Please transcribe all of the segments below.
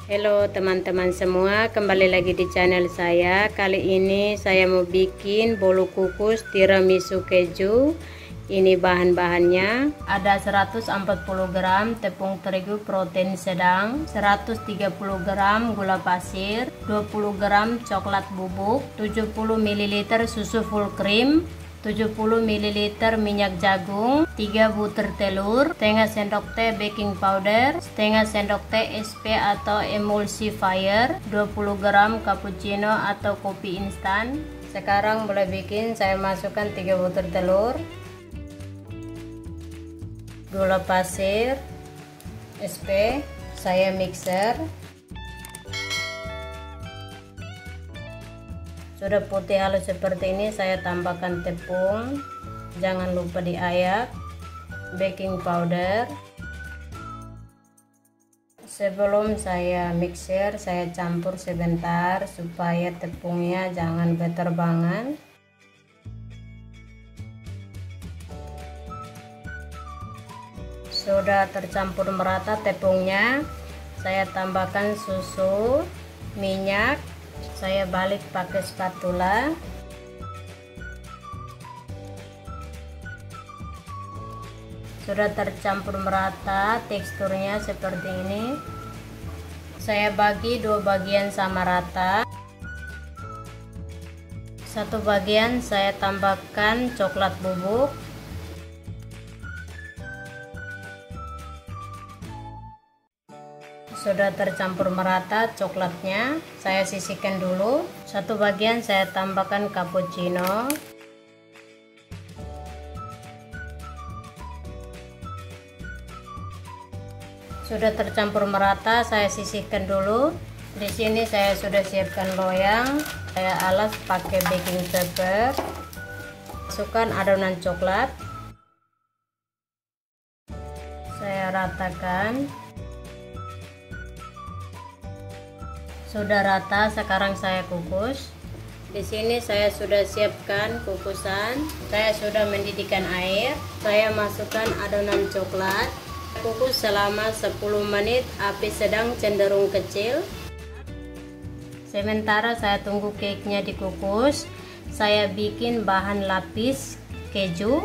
Halo teman-teman semua, kembali lagi di channel saya. Kali ini saya mau bikin bolu kukus tiramisu keju. Ini bahan-bahannya ada 140 gram tepung terigu protein sedang, 130 gram gula pasir, 20 gram coklat bubuk, 70 ml susu full cream, 70 ml minyak jagung, 3 butir telur, setengah sendok teh baking powder, setengah sendok teh SP atau emulsifier, 20 gram cappuccino atau kopi instan. Sekarang mulai bikin. Saya masukkan 3 butir telur, gula pasir, SP, saya mixer. Sudah putih halus seperti ini, saya tambahkan tepung, jangan lupa diayak, baking powder. Sebelum saya mixer, saya campur sebentar supaya tepungnya jangan berterbangan. Sudah tercampur merata tepungnya, saya tambahkan susu, minyak. Saya balik pakai spatula. Sudah tercampur merata, teksturnya seperti ini. Saya bagi 2 bagian sama rata. Satu bagian saya tambahkan coklat bubuk. Sudah tercampur merata coklatnya, saya sisihkan dulu. Satu bagian saya tambahkan cappuccino. Sudah tercampur merata, saya sisihkan dulu. Di sini saya sudah siapkan loyang. Saya alas pakai baking paper. Masukkan adonan coklat. Saya ratakan. Sudah rata, sekarang saya kukus. Di sini saya sudah siapkan kukusan. Saya sudah mendidihkan air. Saya masukkan adonan coklat. Kukus selama 10 menit, api sedang cenderung kecil. Sementara saya tunggu cake-nya dikukus, saya bikin bahan lapis keju.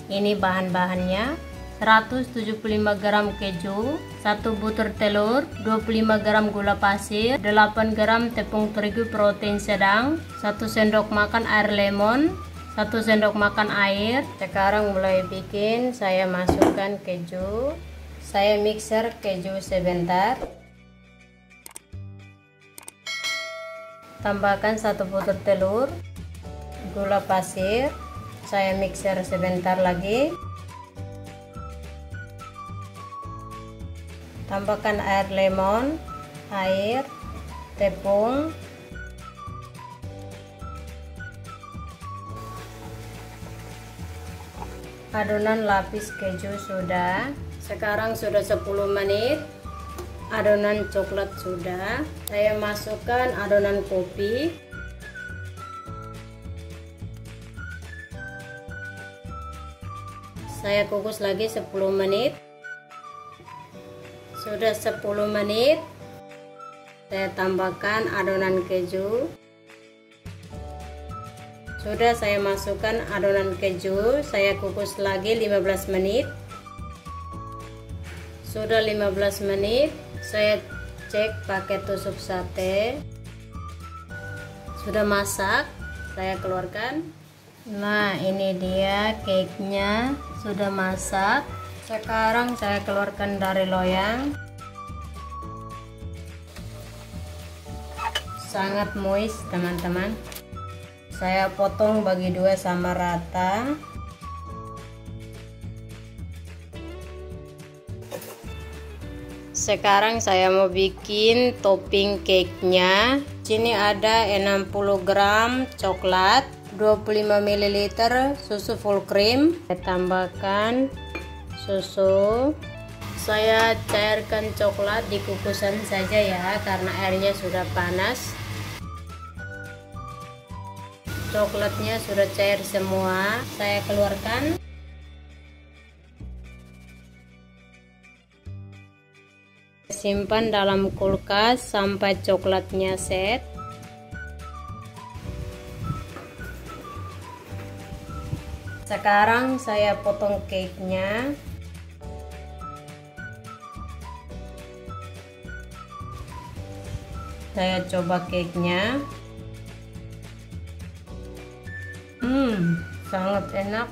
Ini bahan-bahannya: 175 gram keju, 1 butir telur, 25 gram gula pasir, 8 gram tepung terigu protein sedang, 1 sendok makan air lemon, 1 sendok makan air. Sekarang mulai bikin. Saya masukkan keju. Saya mixer keju sebentar. Tambahkan 1 butir telur, gula pasir. Saya mixer sebentar lagi. Tambahkan air lemon, air, tepung. Adonan lapis keju sudah. Sekarang sudah 10 menit. Adonan coklat sudah. Saya masukkan adonan kopi. Saya kukus lagi 10 menit. Sudah 10 menit, saya tambahkan adonan keju. Sudah saya masukkan adonan keju, saya kukus lagi 15 menit. Sudah 15 menit, saya cek pakai tusuk sate. Sudah masak, saya keluarkan. Nah, ini dia cake-nya sudah masak. Sekarang saya keluarkan dari loyang. Sangat moist teman-teman. Saya potong bagi 2 sama rata. Sekarang saya mau bikin topping cake-nya. Sini ada 60 gram coklat, 25 ml susu full cream. Saya tambahkan susu. Saya cairkan coklat di kukusan saja ya, karena airnya sudah panas. Coklatnya sudah cair semua, saya keluarkan. Simpan dalam kulkas sampai coklatnya set. Sekarang saya potong cake-nya. Saya coba cake-nya. Sangat enak.